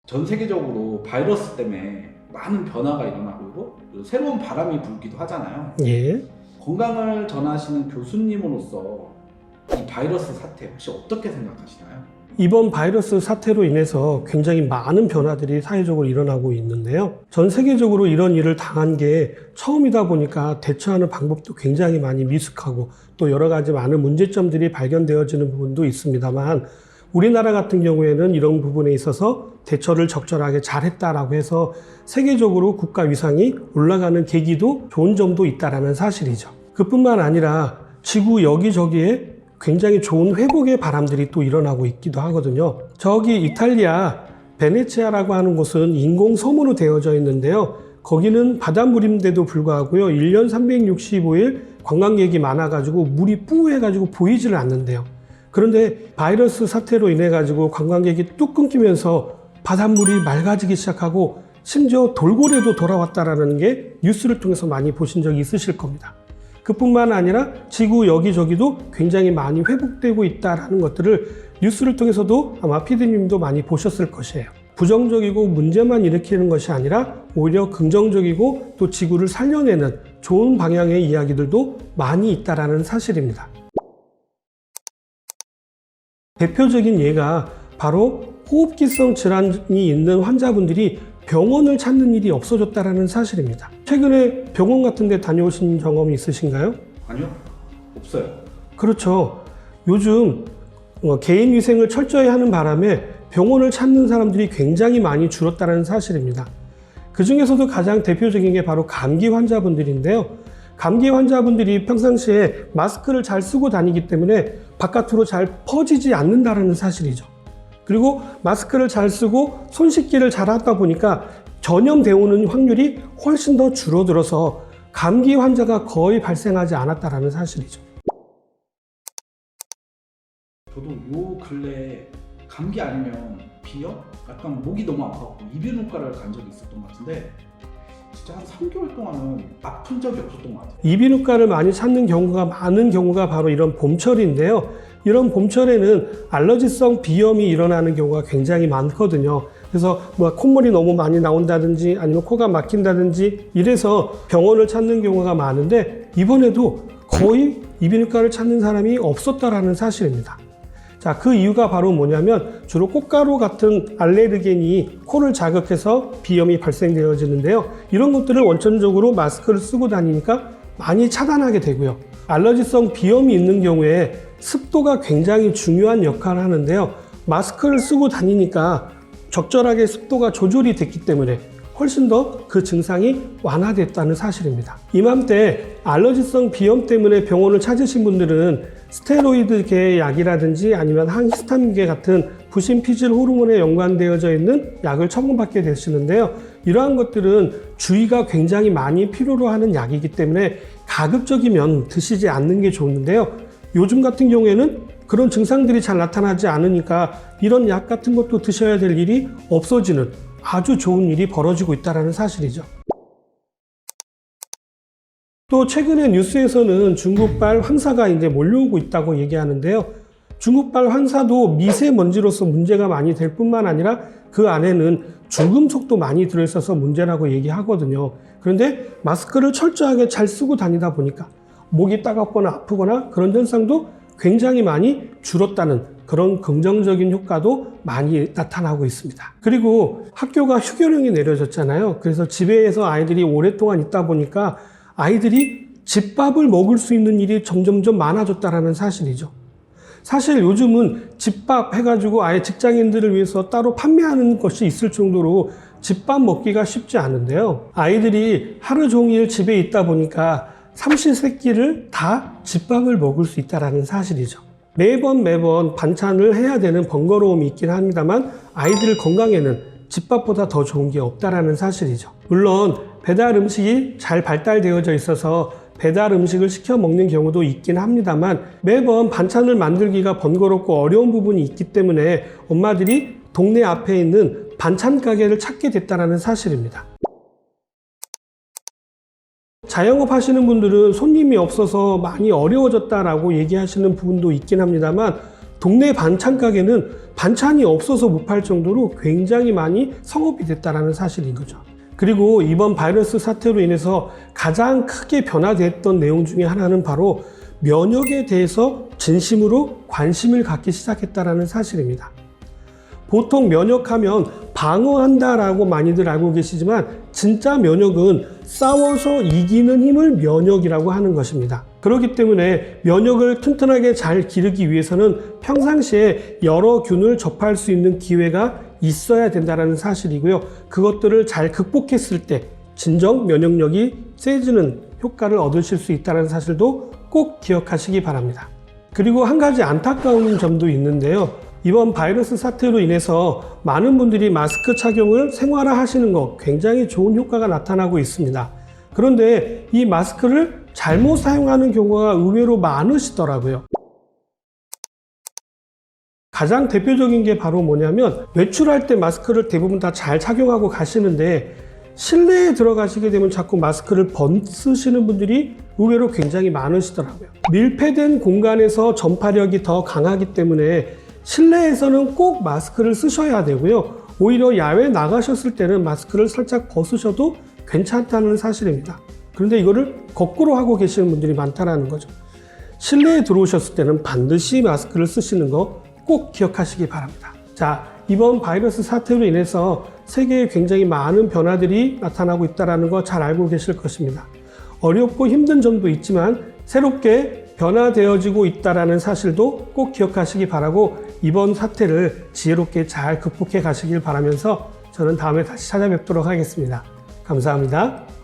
전 세계적으로 바이러스 때문에 많은 변화가 일어나고 있고 새로운 바람이 불기도 하잖아요. 예. 건강을 전하시는 교수님으로서 이 바이러스 사태 혹시 어떻게 생각하시나요? 이번 바이러스 사태로 인해서 굉장히 많은 변화들이 사회적으로 일어나고 있는데요. 전 세계적으로 이런 일을 당한 게 처음이다 보니까 대처하는 방법도 굉장히 많이 미숙하고 또 여러 가지 많은 문제점들이 발견되어지는 부분도 있습니다만 우리나라 같은 경우에는 이런 부분에 있어서 대처를 적절하게 잘했다라고 해서 세계적으로 국가 위상이 올라가는 계기도 좋은 점도 있다라는 사실이죠. 그뿐만 아니라 지구 여기저기에 굉장히 좋은 회복의 바람들이 또 일어나고 있기도 하거든요. 저기 이탈리아 베네치아라고 하는 곳은 인공 섬으로 되어져 있는데요. 거기는 바닷물인데도 불구하고요. 1년 365일 관광객이 많아가지고 물이 뿌해가지고 보이지를 않는데요. 그런데 바이러스 사태로 인해 가지고 관광객이 뚝 끊기면서 바닷물이 맑아지기 시작하고 심지어 돌고래도 돌아왔다라는 게 뉴스를 통해서 많이 보신 적이 있으실 겁니다. 그뿐만 아니라 지구 여기저기도 굉장히 많이 회복되고 있다는 것들을 뉴스를 통해서도 아마 PD님도 많이 보셨을 것이에요. 부정적이고 문제만 일으키는 것이 아니라 오히려 긍정적이고 또 지구를 살려내는 좋은 방향의 이야기들도 많이 있다는 사실입니다. 대표적인 예가 바로 호흡기성 질환이 있는 환자분들이 병원을 찾는 일이 없어졌다는 사실입니다. 최근에 병원 같은 데 다녀오신 경험이 있으신가요? 아니요, 없어요. 그렇죠. 요즘 개인 위생을 철저히 하는 바람에 병원을 찾는 사람들이 굉장히 많이 줄었다는 사실입니다. 그 중에서도 가장 대표적인 게 바로 감기 환자분들인데요. 감기 환자분들이 평상시에 마스크를 잘 쓰고 다니기 때문에 바깥으로 잘 퍼지지 않는다는 사실이죠. 그리고 마스크를 잘 쓰고 손 씻기를 잘 하다 보니까 전염되어 오는 확률이 훨씬 더 줄어들어서 감기 환자가 거의 발생하지 않았다는 사실이죠. 저도 요 근래에 감기 아니면 비염? 약간 목이 너무 아파서 이비인후과를 간 적이 있었던 것 같은데 진짜 한 3개월 동안은 아픈 적이 없었던 것 같아요. 이비인후과를 많이 찾는 경우가 많은 경우가 바로 이런 봄철인데요. 이런 봄철에는 알러지성 비염이 일어나는 경우가 굉장히 많거든요. 그래서 콧물이 너무 많이 나온다든지 아니면 코가 막힌다든지 이래서 병원을 찾는 경우가 많은데 이번에도 거의 이비인후과를 찾는 사람이 없었다라는 사실입니다. 자, 그 이유가 바로 뭐냐면 주로 꽃가루 같은 알레르겐이 코를 자극해서 비염이 발생되어지는데요. 이런 것들을 원천적으로 마스크를 쓰고 다니니까 많이 차단하게 되고요. 알러지성 비염이 있는 경우에 습도가 굉장히 중요한 역할을 하는데요. 마스크를 쓰고 다니니까 적절하게 습도가 조절이 됐기 때문에 훨씬 더 그 증상이 완화됐다는 사실입니다. 이맘때 알러지성 비염 때문에 병원을 찾으신 분들은 스테로이드계 약이라든지 아니면 항히스타민계 같은 부신피질 호르몬에 연관되어져 있는 약을 처방받게 되시는데요. 이러한 것들은 주의가 굉장히 많이 필요로 하는 약이기 때문에 가급적이면 드시지 않는 게 좋은데요. 요즘 같은 경우에는 그런 증상들이 잘 나타나지 않으니까 이런 약 같은 것도 드셔야 될 일이 없어지는 아주 좋은 일이 벌어지고 있다는 사실이죠. 또 최근에 뉴스에서는 중국발 황사가 이제 몰려오고 있다고 얘기하는데요. 중국발 황사도 미세먼지로서 문제가 많이 될 뿐만 아니라 그 안에는 중금속도 많이 들어있어서 문제라고 얘기하거든요. 그런데 마스크를 철저하게 잘 쓰고 다니다 보니까 목이 따갑거나 아프거나 그런 현상도 굉장히 많이 줄었다는 그런 긍정적인 효과도 많이 나타나고 있습니다. 그리고 학교가 휴교령이 내려졌잖아요. 그래서 집에서 아이들이 오랫동안 있다 보니까 아이들이 집밥을 먹을 수 있는 일이 점점점 많아졌다는 사실이죠. 사실 요즘은 집밥 해가지고 아예 직장인들을 위해서 따로 판매하는 것이 있을 정도로 집밥 먹기가 쉽지 않은데요. 아이들이 하루 종일 집에 있다 보니까 삼시세끼를 다 집밥을 먹을 수 있다는 사실이죠. 매번 반찬을 해야 되는 번거로움이 있긴 합니다만 아이들 건강에는 집밥보다 더 좋은 게 없다는 사실이죠. 물론 배달 음식이 잘 발달되어져 있어서 배달 음식을 시켜 먹는 경우도 있긴 합니다만 매번 반찬을 만들기가 번거롭고 어려운 부분이 있기 때문에 엄마들이 동네 앞에 있는 반찬 가게를 찾게 됐다는 사실입니다. 자영업 하시는 분들은 손님이 없어서 많이 어려워졌다라고 얘기하시는 부분도 있긴 합니다만 동네 반찬 가게는 반찬이 없어서 못 팔 정도로 굉장히 많이 성업이 됐다는 사실인 거죠. 그리고 이번 바이러스 사태로 인해서 가장 크게 변화됐던 내용 중에 하나는 바로 면역에 대해서 진심으로 관심을 갖기 시작했다는 사실입니다. 보통 면역하면 방어한다라고 많이들 알고 계시지만 진짜 면역은 싸워서 이기는 힘을 면역이라고 하는 것입니다. 그렇기 때문에 면역을 튼튼하게 잘 기르기 위해서는 평상시에 여러 균을 접할 수 있는 기회가 있어야 된다는 사실이고요. 그것들을 잘 극복했을 때 진정 면역력이 세지는 효과를 얻으실 수 있다는 사실도 꼭 기억하시기 바랍니다. 그리고 한 가지 안타까운 점도 있는데요. 이번 바이러스 사태로 인해서 많은 분들이 마스크 착용을 생활화 하시는 것 굉장히 좋은 효과가 나타나고 있습니다. 그런데 이 마스크를 잘못 사용하는 경우가 의외로 많으시더라고요. 가장 대표적인 게 바로 뭐냐면 외출할 때 마스크를 대부분 다 잘 착용하고 가시는데 실내에 들어가시게 되면 자꾸 마스크를 벗으시는 분들이 의외로 굉장히 많으시더라고요. 밀폐된 공간에서 전파력이 더 강하기 때문에 실내에서는 꼭 마스크를 쓰셔야 되고요. 오히려 야외 나가셨을 때는 마스크를 살짝 벗으셔도 괜찮다는 사실입니다. 그런데 이거를 거꾸로 하고 계시는 분들이 많다는 거죠. 실내에 들어오셨을 때는 반드시 마스크를 쓰시는 거 꼭 기억하시기 바랍니다. 자, 이번 바이러스 사태로 인해서 세계에 굉장히 많은 변화들이 나타나고 있다는 거 잘 알고 계실 것입니다. 어렵고 힘든 점도 있지만 새롭게 변화되어지고 있다는 사실도 꼭 기억하시기 바라고 이번 사태를 지혜롭게 잘 극복해 가시길 바라면서 저는 다음에 다시 찾아뵙도록 하겠습니다. 감사합니다.